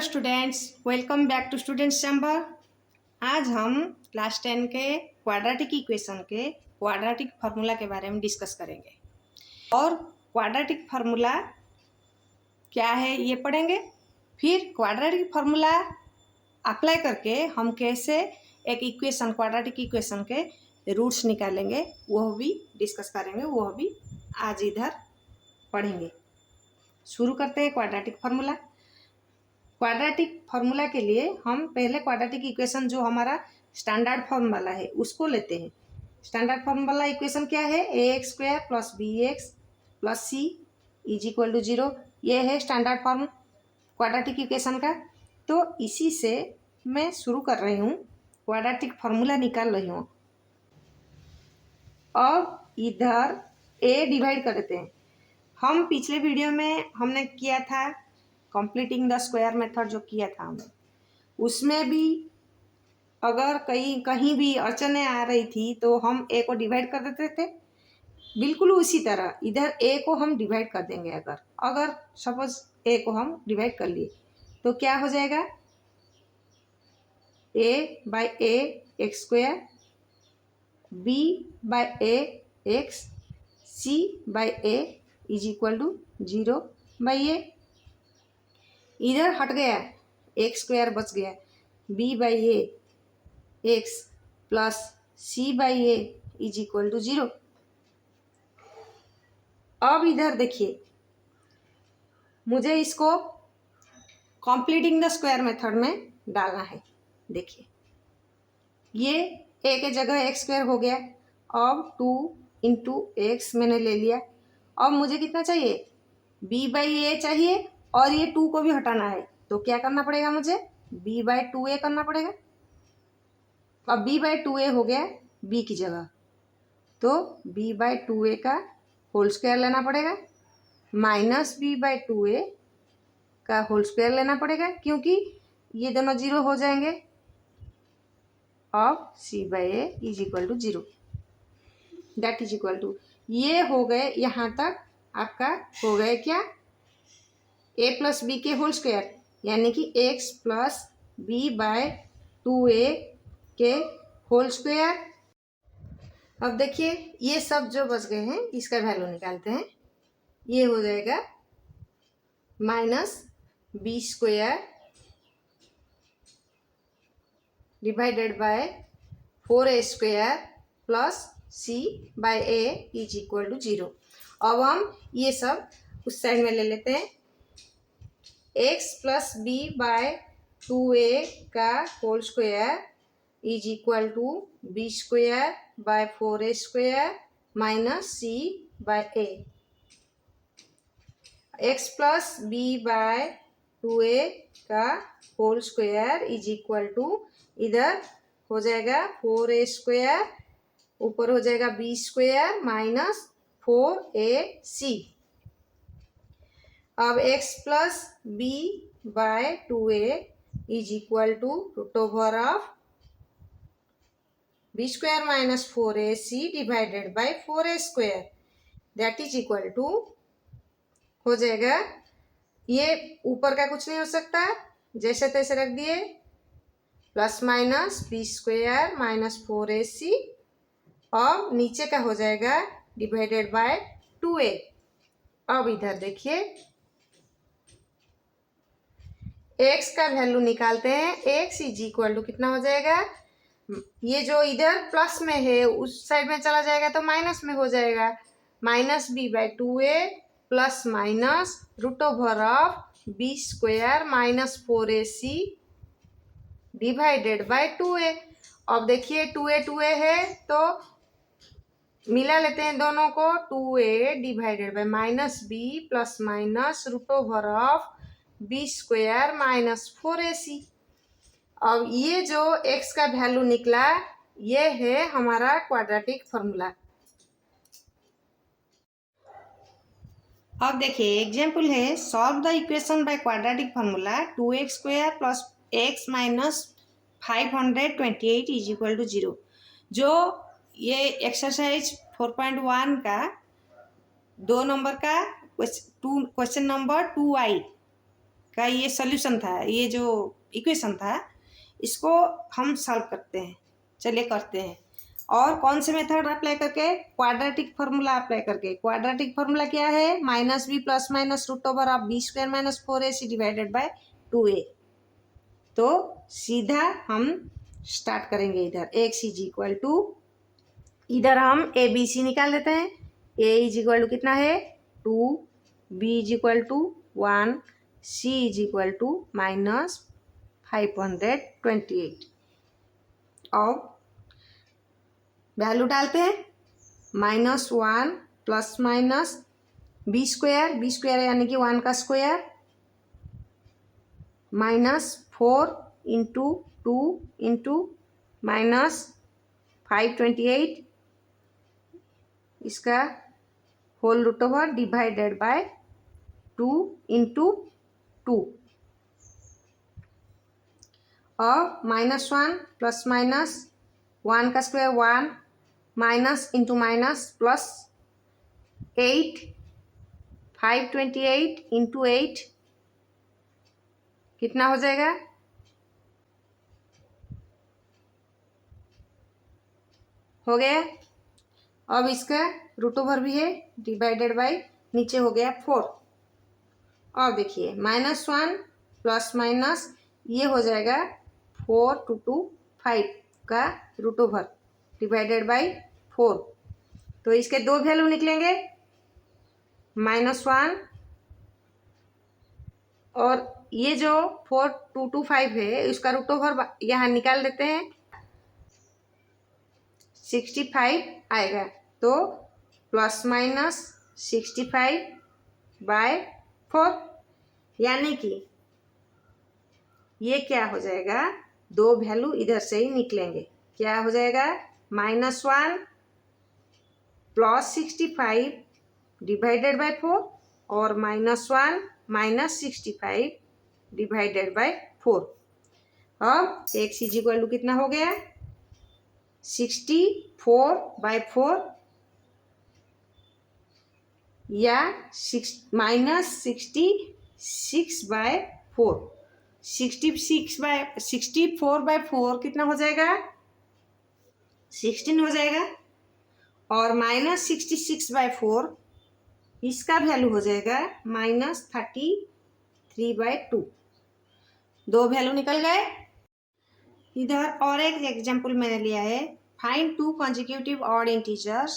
Students, welcome back to students chamber. आज हम class 10 के क्वाड्रेटिक इक्वेशन के क्वाड्रेटिक फार्मूला के बारे में डिस्कस करेंगे और क्वाड्रेटिक फार्मूला क्या है ये पढ़ेंगे। फिर क्वाड्रेटिक फार्मूला अप्लाई करके हम कैसे एक इक्वेशन क्वाड्रेटिक इक्वेशन के रूट्स निकालेंगे वह भी डिस्कस करेंगे, वह भी आज इधर पढ़ेंगे। शुरू करते हैं क्वाड्रेटिक फार्मूला। क्वाड्रेटिक फार्मूला के लिए हम पहले क्वाड्रेटिक इक्वेशन जो हमारा स्टैंडर्ड फॉर्म वाला है उसको लेते हैं। स्टैंडर्ड फॉर्म वाला इक्वेशन क्या है? ax² plus bx plus c is equal to 0। ये है स्टैंडर्ड फॉर्म क्वाड्रेटिक इक्वेशन का। तो इसी से मैं शुरू कर रही हूँ, क्वाड्रेटिक फार्मूला निकाल रही हूँ। अब इधर a डिवाइड कर देते हैं। हम पिछले वीडियो में हमने किया था कंप्लीटिंग द स्क्वायर मेथड, जो किया था हमने, उसमें भी अगर कहीं भी अड़चने आ रही थी तो हम a को डिवाइड कर देते थे। बिल्कुल उसी तरह इधर a को हम डिवाइड कर देंगे। अगर सपोज a को हम डिवाइड कर लिए तो क्या हो जाएगा? a by a x², b by a x, c by a is equal to 0 by a। इधर हट गया, x² बच गया, b by a x plus c by a is equal to 0। अब इधर देखिए, मुझे इसको कंप्लीटिंग द स्क्वायर मेथड में डालना है। देखिए, ये a के जगह x² हो गया। अब 2 इंटू एक्स मैंने ले लिया। अब मुझे कितना चाहिए? b बाई a चाहिए और ये 2 को भी हटाना है। तो क्या करना पड़ेगा? मुझे b बाई 2a करना पड़ेगा। अब b बाई 2a हो गया b की जगह, तो b बाई 2a का होल स्क्वायर लेना पड़ेगा, माइनस b बाई 2a का होल स्क्वायर लेना पड़ेगा, क्योंकि ये दोनों 0 हो जाएंगे। अब c by a is equal to 0, that is equal to, ये हो गए यहाँ तक आपका हो गए क्या? a प्लस बी के होल स्क्वायर, यानी कि x plus b by 2a के होल स्क्वायर। अब देखिए, ये सब जो बच गए हैं इसका वैल्यू निकालते हैं। ये हो जाएगा minus b² divided by 4a² plus c by a is equal to 0। अब हम ये सब उस साइड में ले लेते हैं। x plus b by 2a का whole square is equal to b² by 4a² minus c by a। x plus b by 2a का whole square is equal to, इधर हो जाएगा 4a², ऊपर हो जाएगा b² माइनस 4ac। अब x plus b by 2a is equal to root over of b² minus 4ac divided by 4a², that is equal to हो जाएगा, ये ऊपर का कुछ नहीं हो सकता, जैसे तैसे रख दिए, plus minus b² minus 4ac, और नीचे का हो जाएगा डिवाइडेड बाय 2a। अब इधर देखिए, x का वैल्यू निकालते हैं। x इज इक्वल टू कितना हो जाएगा? ये जो इधर प्लस में है उस साइड में चला जाएगा तो माइनस में हो जाएगा, minus b by 2a plus minus root over of b² minus 4ac divided by 2a। अब देखिए 2a है तो मिला लेते हैं दोनों को, 2a divided by minus b plus minus root over of b² minus 4ac। अब ये जो x का वैल्यू निकला, ये है हमारा क्वाड्रेटिक फार्मूला। अब देखिए एग्जाम्पल है, solve the equation by quadratic formula 2x² plus x minus 528 is equal to 0। जो ये एक्सरसाइज 4.1 का 2 नंबर का क्वेश्चन नंबर 2i का ये सोल्यूशन था, ये जो इक्वेशन था, इसको हम सॉल्व करते हैं। चलिए करते हैं। और कौन से मेथड अप्लाई करके? क्वाड्रेटिक फार्मूला अप्लाई करके। क्वाड्रेटिक फार्मूला क्या है? Minus b plus minus root over of b square minus 4ac divided by 2a। तो सीधा हम स्टार्ट करेंगे। इधर x इज इक्वल टू, इधर हम ए बी सी निकाल देते हैं। a इज इक्वल टू कितना है? 2, b is equal to 1, c is equal to minus 528। और वैल्यू डालते हैं। -1 प्लस माइनस बी स्क्वायर यानी कि 1 का स्क्वायर -4 इंटू 2 इंटू -528, इसका whole root over divided by 2 into 2। और -1 प्लस माइनस 1 का square 1 minus into minus plus 8, 528 into 8 कितना हो जाएगा? हो गया। अब इसका रूट ओवर भी है, डिवाइडेड बाय नीचे हो गया 4। और देखिए -1 प्लस माइनस ये हो जाएगा 4 टू 2 5 का रूट ओवर डिवाइडेड बाय 4। तो इसके दो वैल्यू निकलेंगे, -1 और ये जो 4 2 2 5 है इसका रूट ओवर यहाँ निकाल देते हैं, 65 आएगा। तो प्लस माइनस 65/4, यानी कि ये क्या हो जाएगा? दो वैल्यू इधर से ही निकलेंगे। क्या हो जाएगा? -1 प्लस 65 डिवाइडेड बाय 4 और -1 माइनस 65 डिवाइडेड बाय 4। अब x इज इक्वल टू कितना हो गया? 64/4 या -66/4। 64/4 कितना हो जाएगा? 16 हो जाएगा। और -66/4 इसका वैल्यू हो जाएगा -33/2। दो वैल्यू निकल गए। इधर और एक एग्जाम्पल मैंने लिया है। Find 2 consecutive odd integers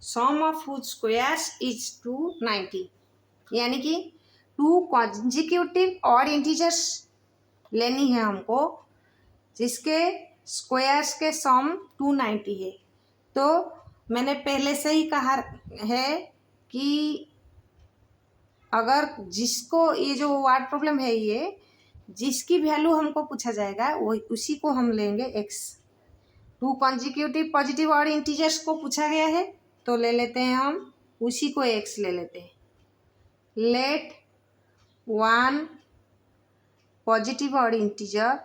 sum of whose squares is 290। यानी कि 2 consecutive odd integers लेनी है हमको जिसके स्क्वायर्स के सम 290 है। तो मैंने पहले से ही कहा है कि अगर जिसको ये जो वर्ड प्रॉब्लम है, ये जिसकी वैल्यू हमको पूछा जाएगा वो उसी को हम लेंगे x। 2 consecutive पॉजिटिव और इंटीजर्स को पूछा गया है तो ले लेते हैं हम उसी को x ले लेते हैं। लेट 1 पॉजिटिव और integer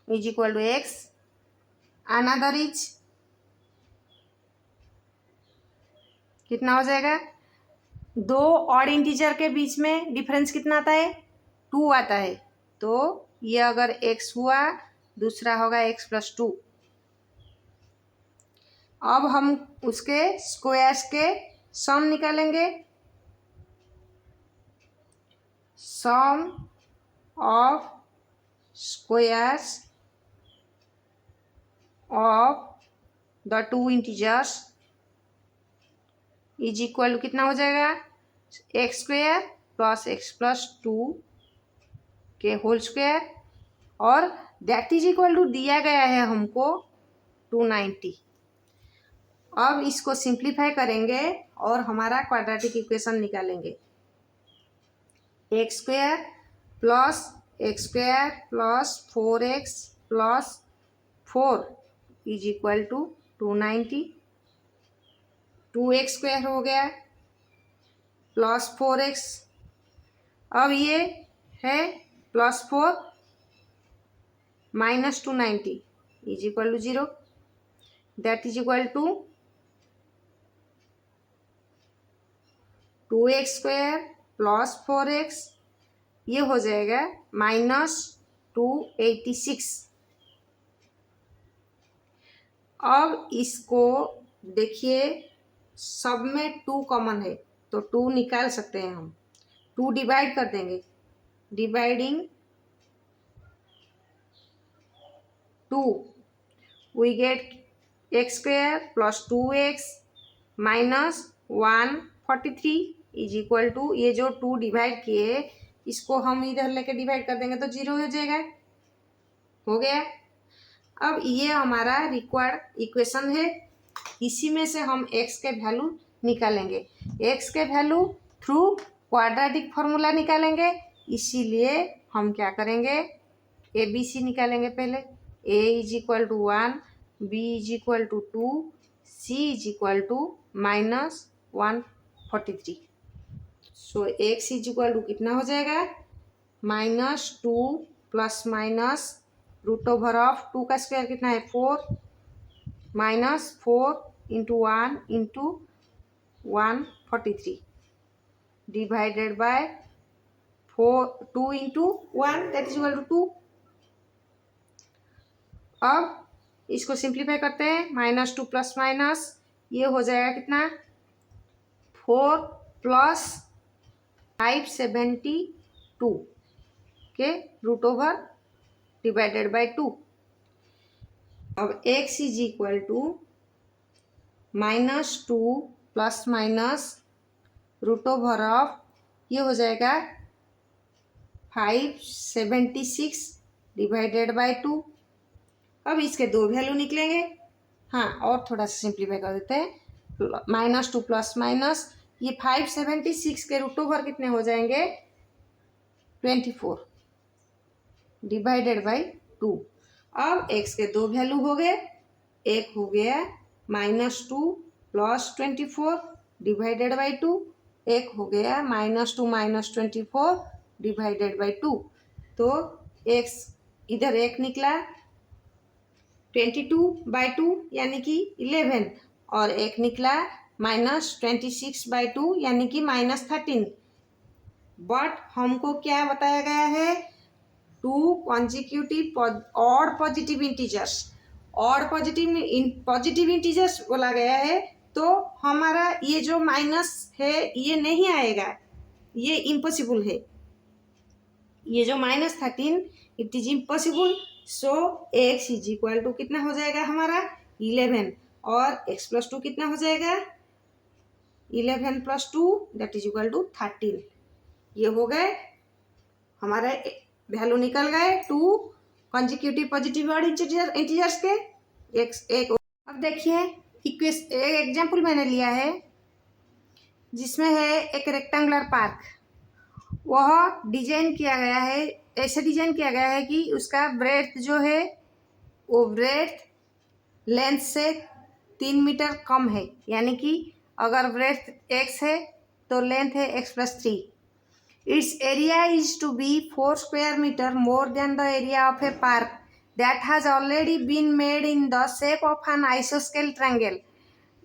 is equal to x, another is कितना हो जाएगा? दो और इंटीजर के बीच में डिफरेंस कितना आता है? 2 आता है। तो ये अगर x हुआ, दूसरा होगा x + 2। अब हम उसके स्क्वायर्स के सम निकालेंगे। Sum of squares of the 2 integers is equal to कितना हो जाएगा? x² + x + 2 के होल स्क्वायर, और दैट इज इक्वल टू दिया गया है हमको 290। अब इसको सिंप्लीफाई करेंगे और हमारा क्वाड्रेटिक इक्वेशन निकालेंगे। x² + x² + 4x + 4 is equal to 290। 2x² हो गया प्लस 4x। अब ये है +4 minus 290 is equal to 0. That is equal to 2x square plus 4x, ये हो जाएगा -286। अब इसको देखिए, सब में 2 कॉमन है तो 2 निकाल सकते हैं हम। 2 डिवाइड कर देंगे, dividing 2 we get x square plus 2x minus 143 is equal to, ये जो 2 डिवाइड किए इसको हम इधर लेके डिवाइड कर देंगे तो 0 हो जाएगा। हो गया। अब ये हमारा रिक्वायर्ड इक्वेशन है, इसी में से हम x के वैल्यू निकालेंगे। x के वैल्यू थ्रू क्वाड्रेटिक फॉर्मूला निकालेंगे, इसीलिए हम क्या करेंगे, ए बी सी निकालेंगे पहले। a is equal to 1, b is equal to 2, c is equal to -143। So x is equal to कितना हो जाएगा, -2 plus minus root over of 2 का स्क्वायर कितना है 4, -4 into 1 into 143 divided by 2 into 1 that is equal to 2। अब इसको simplify करते हैं, -2 प्लस माइनस ये हो जाएगा कितना 4 प्लस 572 के रूट ओवर डिवाइडेड बाय 2। अब x is equal to -2 plus minus root over of, ये हो जाएगा 576 डिवाइडेड बाय 2। अब इसके 2 वैल्यू निकलेंगे। हाँ, और थोड़ा सा सिंप्लीफाई कर देते हैं, -2 प्लस माइनस ये 576 के रूट ओवर कितने हो जाएंगे 24 डिवाइडेड बाई 2। अब x के 2 वैल्यू हो गए, एक हो गया -2 प्लस 24 डिवाइडेड बाई 2, एक हो गया -2 माइनस 24 डिवाइडेड बाई 2। तो x इधर एक निकला 22/2 यानी कि 11, और एक निकला -26/2 यानी कि -13। बट हमको क्या बताया गया है, 2 कॉन्जिक्यूटिव और पॉजिटिव इंटीजर्स, और पॉजिटिव इंटीजर्स बोला गया है, तो हमारा ये जो माइनस है ये नहीं आएगा, ये इम्पॉसिबल है। ये जो -13 it is impossible. So x is equal to कितना हो जाएगा हमारा 11, और x प्लस 2 कितना हो जाएगा 11 plus 2 that is equal to 13। ये हो गए हमारे वैल्यू, निकल गए 2 कॉन्जिक्यूटिव पॉजिटिव और इंटीजर्स के। एक अब देखिए एक एग्जाम्पल मैंने लिया है जिसमें है एक रेक्टेंगुलर पार्क। वह डिजाइन किया गया है, ऐसे डिजाइन किया गया है कि उसका ब्रेड्थ जो है वो ब्रेड्थ लेंथ से 3 मीटर कम है, यानी कि अगर ब्रेड्थ x है तो लेंथ है x plus 3। It's area is to be 4 square metre more than the area of a park that has already been made in the shape of an आइसोस्केल triangle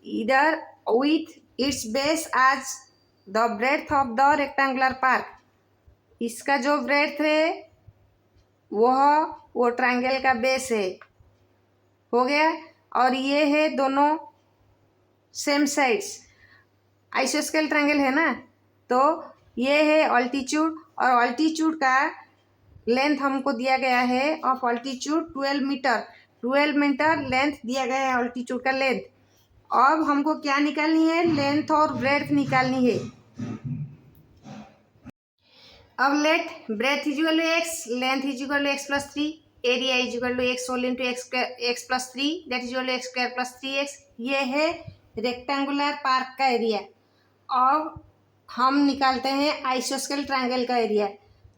इधर with its base as the breadth of the rectangular park. इसका जो breadth है वो triangle का base है, हो गया। और ये है दोनों सेम साइड्स, आइसोस्केल ट्रायंगल है ना, तो ये है ऑल्टीट्यूड, और ऑल्टीट्यूड का लेंथ हमको दिया गया है of altitude 12 metre. 12 metre length दिया गया है ऑल्टीट्यूड का लेंथ। अब हमको क्या निकालनी है, लेंथ और ब्रेड्थ निकालनी है। अब let breadth is equal to x, length is equal to x plus 3, area is equal to x whole into x plus 3 that is equal to x square plus 3x। ये है rectangular park का area. अब हम निकालते हैं आइसोस्केल triangle का area.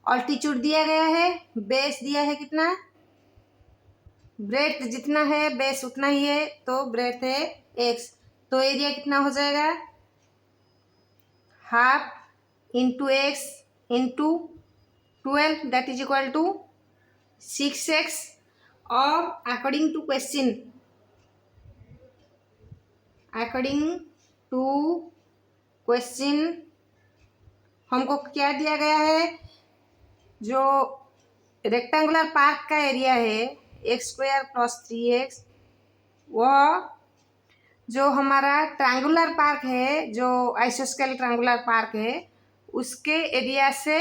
Altitude दिया गया है, बेस दिया है कितना, ब्रेथ जितना है बेस उतना ही है, तो ब्रेथ है x, तो एरिया कितना हो जाएगा half into x into 12 that is equal to 6x। अब अकॉर्डिंग टू क्वेश्चन हमको क्या दिया गया है, जो रेक्टेंगुलर पार्क का एरिया है x² + 3x, वह जो हमारा ट्रायंगुलर पार्क है, जो आइसोस्केल ट्रायंगुलर पार्क है, उसके एरिया से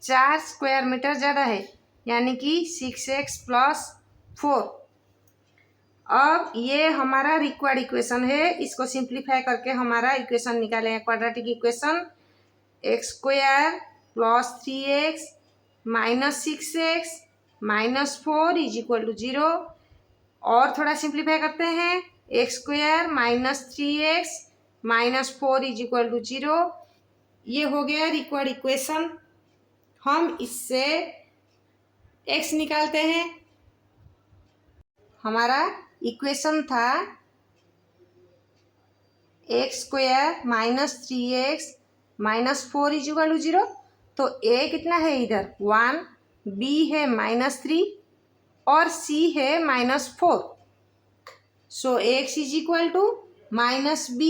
4 स्क्वायर मीटर ज़्यादा है, यानी कि 6x + 4। अब ये हमारा रिक्वायर्ड इक्वेशन है, इसको सिंप्लीफाई करके हमारा इक्वेशन निकालेंगे, quadratic equation x² + 3x - 6x - 4 = 0। और थोड़ा सिंप्लीफाई करते हैं, x² - 3x - 4 = 0। ये हो गया रिक्वायर्ड इक्वेशन। हम इससे x निकालते हैं। हमारा इक्वेशन था x² - 3x - 4 = 0। तो a कितना है इधर 1, b है -3 और c है -4। सो x = -b,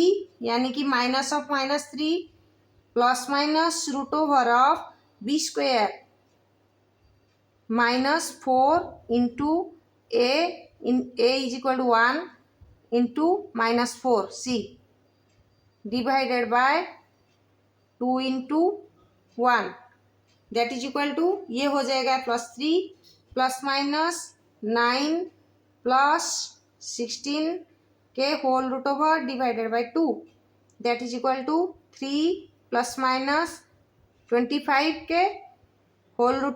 यानी कि -3 ± √(b²) -4 into a = 1 into -4 c divided by 2 into 1, that is equal to, ये हो जाएगा +3 ± 9 + 16 के whole √ divided by 2, that is equal to 3 ± 25 के होल √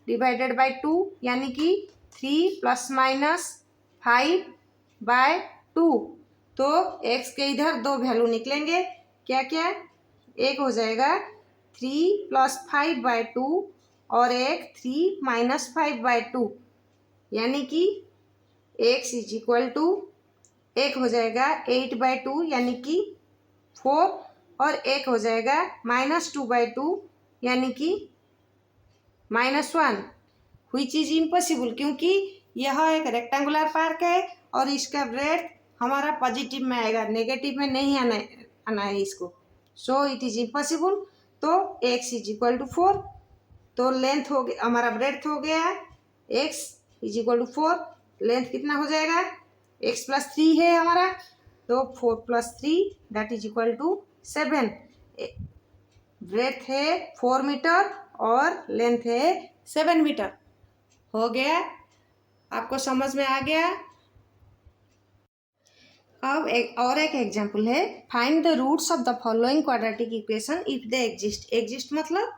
डिवाइडेड बाय 2, यानी कि 3 ± 5/2। तो x के इधर दो वैल्यू निकलेंगे, क्या क्या, एक हो जाएगा 3 + 5/2 और एक 3 - 5/2, यानी कि x = एक हो जाएगा 8/2 यानी कि 4 और एक हो जाएगा -2/2 यानी कि -1, व्हिच इज इम्पॉसिबल, क्योंकि यह एक रेक्टेंगुलर पार्क है और इसका ब्रेड्थ हमारा पॉजिटिव में आएगा, नेगेटिव में नहीं आना है इसको। So it is impossible. तो x = 4, तो लेंथ हो गया, हमारा ब्रेड्थ हो गया x = 4, लेंथ कितना हो जाएगा, x + 3 है हमारा, तो 4 + 3 that is equal to 7। Breadth है 4 मीटर और लेंथ है 7 मीटर। हो गया, आपको समझ में आ गया। अब एक एग्जाम्पल है, find the roots of the following quadratic equation if they exist. Exist मतलब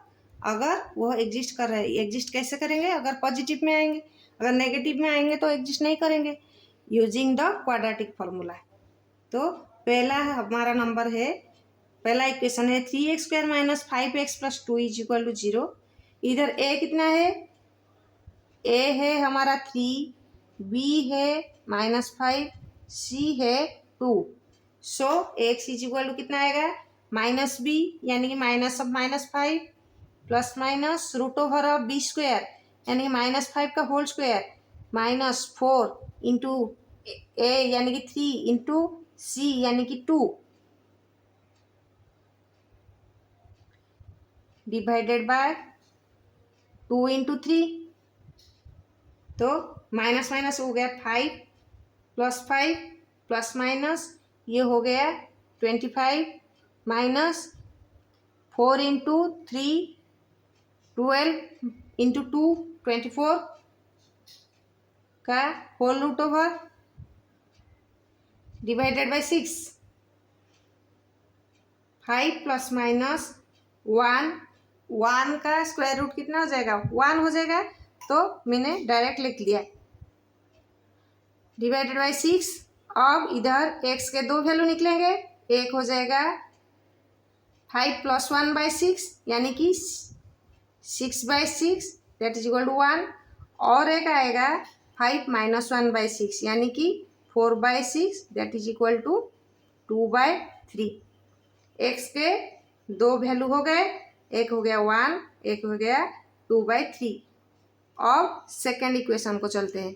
अगर वह एग्जिस्ट कर रहे हैं। एग्जिस्ट कैसे करेंगे, अगर पॉजिटिव में आएंगे, अगर नेगेटिव में आएंगे तो एग्जिस्ट नहीं करेंगे, यूजिंग द क्वाड्रेटिक फॉर्मूला। तो पहला हमारा नंबर है, पहला इक्वेशन है 3x² - 5x + 2 = 0। इधर a कितना है, a है हमारा 3, b है -5, c है 2। सो x = कितना आएगा, -b यानी कि -5 ± √(b²) यानी कि -5 का होल स्क्वायर -4 इंटू a यानी कि 3 इंटू c यानी कि 2 डिवाइडेड बाय 2 इंटू 3। तो माइनस माइनस हो गया 5 + 5 ± ये हो गया 25 -4 इंटू 3 12 इंटू 2 24 का होल √ डिवाइडेड बाय 6। 5 ± 1 का स्क्वायर रूट कितना हो जाएगा, 1 हो जाएगा, तो मैंने डायरेक्ट लिख लिया, डिवाइडेड बाय 6। अब इधर x के दो वैल्यू निकलेंगे, एक हो जाएगा 5 + 1/6 यानी कि 6/6 दैट इज इक्वल टू 1, और एक आएगा 5 - 1/6 यानी कि 4/6 that is equal to 2/3। x के दो वैल्यू हो गए, एक हो गया 1, एक हो गया 2/3। अब सेकेंड इक्वेशन को चलते हैं।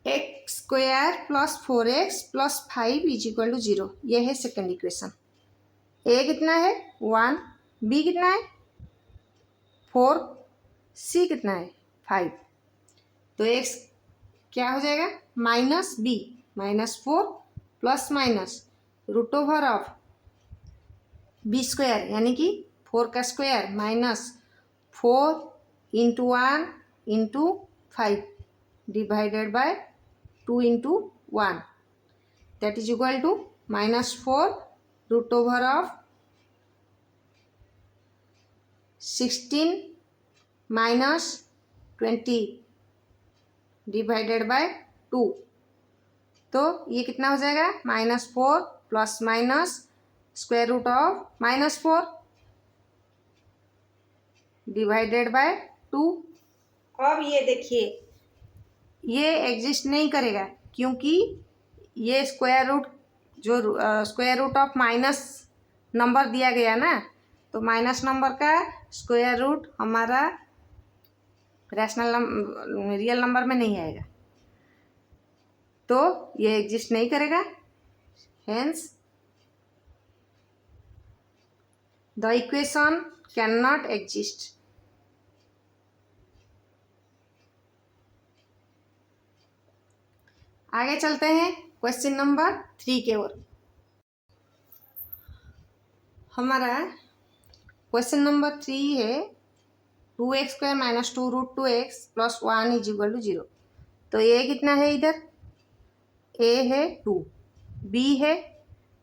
X square plus 4x plus 5 is equal to 0, यह है सेकेंड इक्वेशन। ए कितना है 1, बी कितना है 4, सी कितना है 5। तो एक्स क्या हो जाएगा minus b -4 plus minus root over of b square यानी कि 4 का square -4 into 1 into 5 divided by 2 into 1 that is equal to -4 root over of 16 minus 20 divided by 2। तो ये कितना हो जाएगा -4 plus minus square root of -4 divided by 2। अब ये देखिए ये एग्जिस्ट नहीं करेगा क्योंकि ये स्क्वायर रूट जो square root of minus number दिया गया ना, तो माइनस नंबर का स्क्वायर रूट हमारा रियल नंबर में नहीं आएगा, तो ये एग्जिस्ट नहीं करेगा। Hence the equation can not exist. आगे चलते हैं क्वेश्चन नंबर 3 के ओर। हमारा क्वेश्चन नंबर 3 है 2x² - 2 root 2x plus 1 is equal to 0। तो ए कितना है इधर, ए है 2, बी है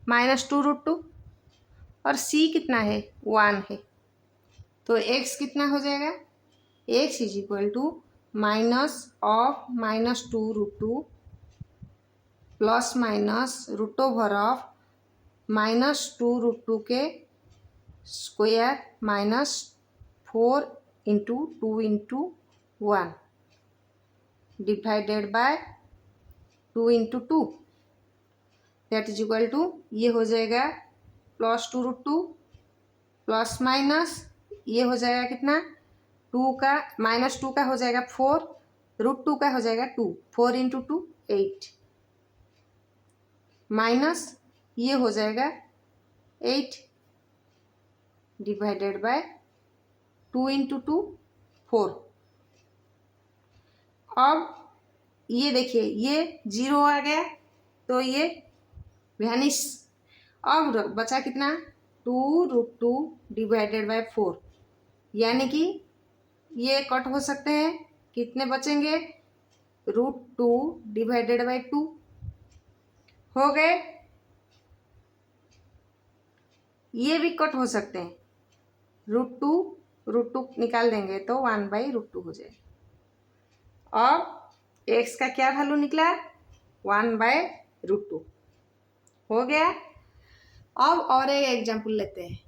-2 रूट 2 और सी कितना है 1 है। तो x कितना हो जाएगा, x is equal to -2 root 2 plus minus root over of -2 root 2 के square -4 into 2 into 1 divided by 2 into 2 that is equal to ये हो जाएगा +2 रूट 2 प्लस माइनस ये हो जाएगा कितना 2 का -2 का हो जाएगा 4 रूट 2 का हो जाएगा 2, 4 इंटू 2 8 माइनस ये हो जाएगा 8 डिवाइडेड बाय 2 इंटू 2 4। अब ये देखिए ये 0 आ गया तो ये वैनिश। अब बचा कितना 2 रूट 2 डिवाइडेड बाय 4, यानी कि ये कट हो सकते हैं, कितने बचेंगे √2 डिवाइडेड बाय 2 हो गए। ये भी कट हो सकते हैं, √2 निकाल देंगे तो 1/√2 हो जाए। अब x का क्या वैल्यू निकला 1/√2 हो गया। अब और एक एग्जाम्पल लेते हैं।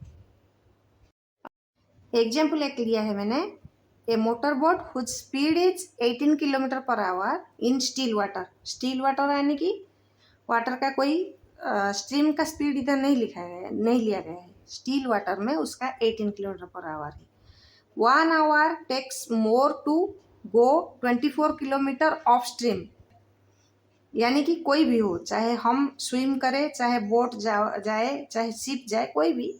एग्जाम्पल एक लिया है मैंने, a motor boat whose speed is 18 kilometre per hour in still water. Still water यानी कि वाटर का कोई स्ट्रीम का स्पीड इधर नहीं लिखा है, नहीं लिया गया है। स्टिल वाटर में उसका 18 किलोमीटर पर आवर है। 1 hour takes more to go 24 kilometre of stream, यानी कि कोई भी हो, चाहे हम स्विम करें, चाहे बोट जाए, चाहे शिप जाए, कोई भी,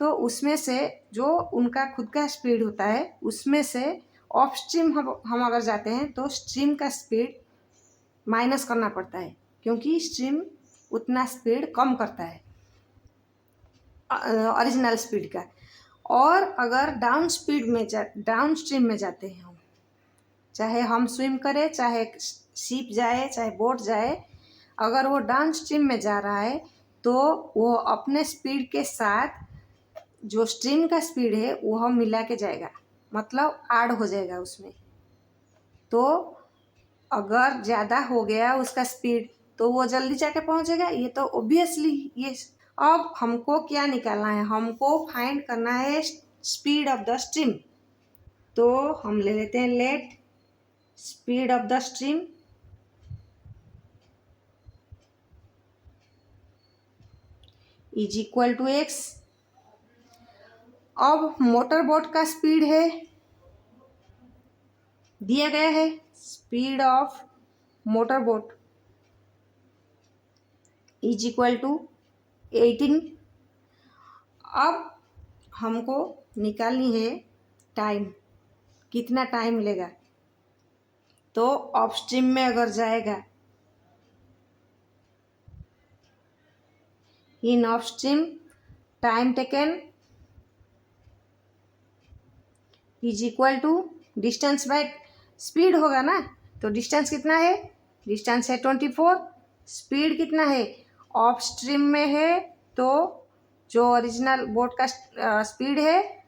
तो उसमें से जो उनका खुद का स्पीड होता है उसमें से ऑफ स्ट्रीम हम अगर जाते हैं तो स्ट्रीम का स्पीड माइनस करना पड़ता है, क्योंकि स्ट्रीम उतना स्पीड कम करता है ओरिजिनल स्पीड का। और अगर डाउन स्ट्रीम में जाते हैं हम, चाहे हम स्विम करें, चाहे शिप जाए, चाहे बोट जाए, अगर वो डाउन स्ट्रीम में जा रहा है तो वो अपने स्पीड के साथ जो स्ट्रीम का स्पीड है वो हम मिला के जाएगा, मतलब ऐड हो जाएगा उसमें। तो अगर ज़्यादा हो गया उसका स्पीड तो वो जल्दी जाके पहुंचेगा, ये तो ऑब्वियसली ये। अब हमको क्या निकालना है, हमको फाइंड करना है स्पीड ऑफ द स्ट्रीम। तो हम ले लेते हैं let speed of the stream is equal to x। अब मोटर बोट का स्पीड है दिया गया है speed of motor boat is equal to 18। अब हमको निकालनी है टाइम, कितना टाइम लेगा। तो अपस्ट्रीम में अगर जाएगा, in upstream time taken is equal to distance by speed होगा ना। तो डिस्टेंस कितना है, डिस्टेंस है 24, स्पीड कितना है, अपस्ट्रीम में है तो जो ओरिजिनल बोट का स्पीड है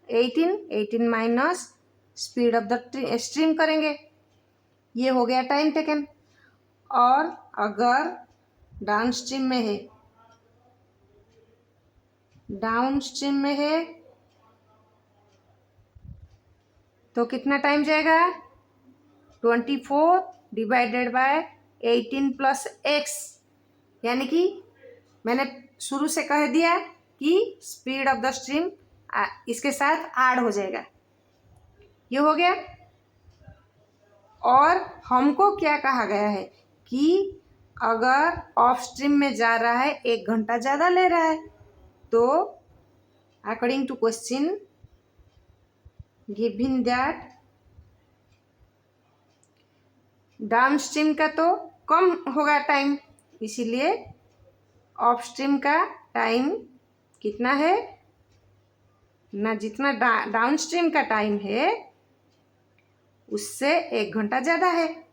18 minus speed of the stream करेंगे, ये हो गया टाइम टेकन। और अगर डाउन स्ट्रीम में है, डाउन स्ट्रीम में है तो कितना टाइम जाएगा, 24 डिवाइडेड बाय 18 प्लस एक्स, यानी कि मैंने शुरू से कह दिया कि स्पीड ऑफ द स्ट्रीम इसके साथ ऐड हो जाएगा, ये हो गया। और हमको क्या कहा गया है कि अगर ऑफ स्ट्रीम में जा रहा है 1 घंटा ज़्यादा ले रहा है, तो according to question given that down stream का तो कम होगा टाइम, इसीलिए ऑफ स्ट्रीम का टाइम कितना है ना, जितना डाउन स्ट्रीम का टाइम है उससे 1 घंटा ज़्यादा है।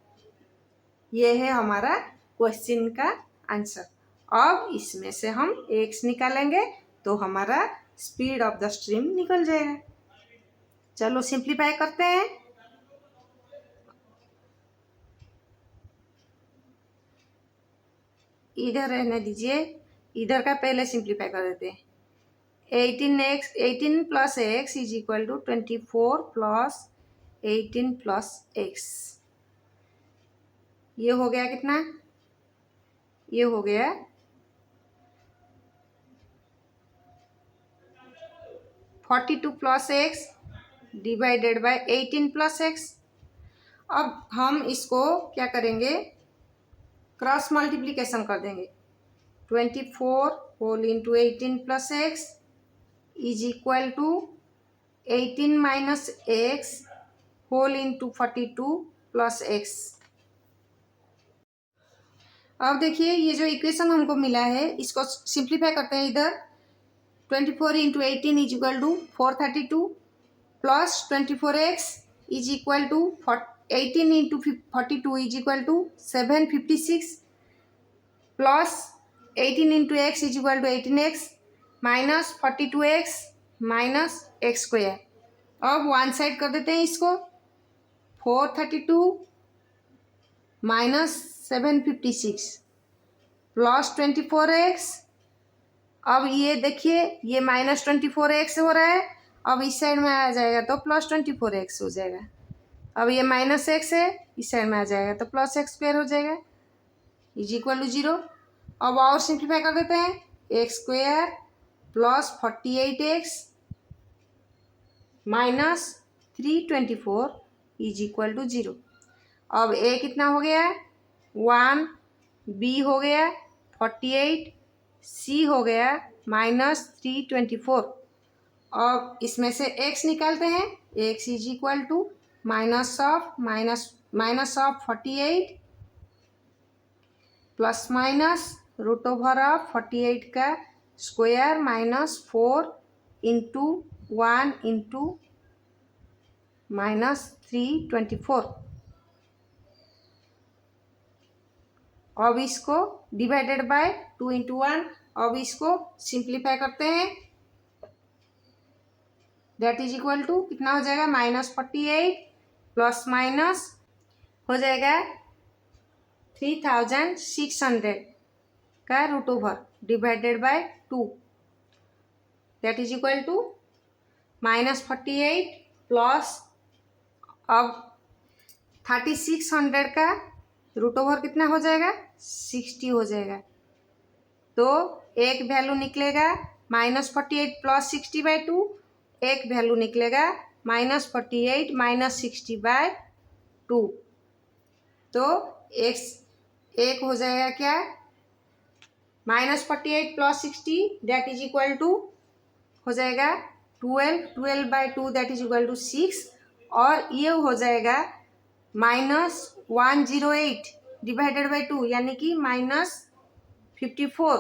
ये है हमारा क्वेश्चन का आंसर। अब इसमें से हम एक्स निकालेंगे तो हमारा स्पीड ऑफ द स्ट्रीम निकल जाएगा। चलो सिंप्लीफाई करते हैं। इधर रहने दीजिए, इधर का पहले सिंप्लीफाई कर देते हैं। 18 plus x is equal to 24 plus 18 plus x, ये हो गया कितना, ये हो गया 42 plus x divided by 18 plus x. अब हम इसको क्या करेंगे, क्रॉस मल्टीप्लिकेशन कर देंगे। 24 whole into 18 plus x is equal to 18 minus x whole into 42 plus x. अब देखिए ये जो इक्वेशन हमको मिला है इसको सिंप्लीफाई करते हैं। इधर 24 into 18 is equal to 432 plus 24x is equal to 18 into 42 is equal to 756 plus 18 into x is equal to 18x minus 42x minus x square. अब वन साइड कर देते हैं इसको, 432 माइनस 756 प्लस 24x। अब ये देखिए ये माइनस 24x हो रहा है, अब इस साइड में आ जाएगा तो प्लस 24x हो जाएगा। अब ये माइनस एक्स है, इस साइड में आ जाएगा तो प्लस एक्स स्क्वायर हो जाएगा इज इक्वल टू 0। अब और सिंप्लीफाई कर देते हैं, x square plus 48x minus 324 is equal to 0। अब ए कितना हो गया 1, बी हो गया 48, सी हो गया माइनस 324। अब इसमें से x निकालते हैं, x is equal to minus of 48 plus minus root over of 48 का square minus 4 into 1 into minus 324। अब इसको डिवाइडेड बाय 2 इंटू 1। अब इसको सिंप्लीफाई करते हैं, दैट इज इक्वल टू कितना हो जाएगा -48 प्लस माइनस हो जाएगा 3600 का root over divided by 2, that is equal to -48 plus अब 3600 का रूट ओवर कितना हो जाएगा 60 हो जाएगा। तो एक वैल्यू निकलेगा -48 प्लस 60 बाय 2, एक वैल्यू निकलेगा -48 माइनस 60 बाय 2। तो x एक हो जाएगा क्या, -48 + 60 दैट इज इक्वल टू हो जाएगा 12 / 2 दैट इज इक्वल टू 6, और ये हो जाएगा -108 / 2 यानी कि -54।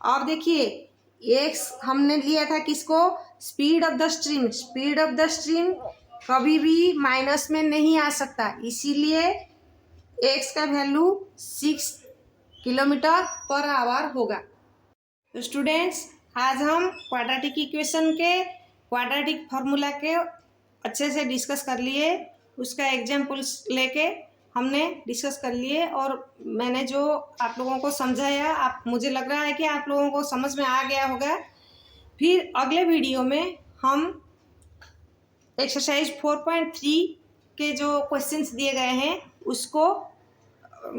अब देखिए एक्स हमने लिया था किसको, speed of the stream. Speed of the stream कभी भी माइनस में नहीं आ सकता, इसीलिए एक्स का वैल्यू 6 km/h होगा। तो स्टूडेंट्स, आज हम क्वाड्रेटिक इक्वेशन के क्वाड्रेटिक फार्मूला के अच्छे से डिस्कस कर लिए, उसका एग्जाम्पल्स लेके हमने डिस्कस कर लिए, और मैंने जो आप लोगों को समझाया, आप मुझे लग रहा है कि आप लोगों को समझ में आ गया होगा। फिर अगले वीडियो में हम एक्सरसाइज 4.3 के जो क्वेश्चंस दिए गए हैं उसको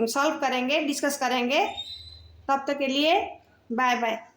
सॉल्व करेंगे, डिस्कस करेंगे। तब तक के लिए बाय बाय।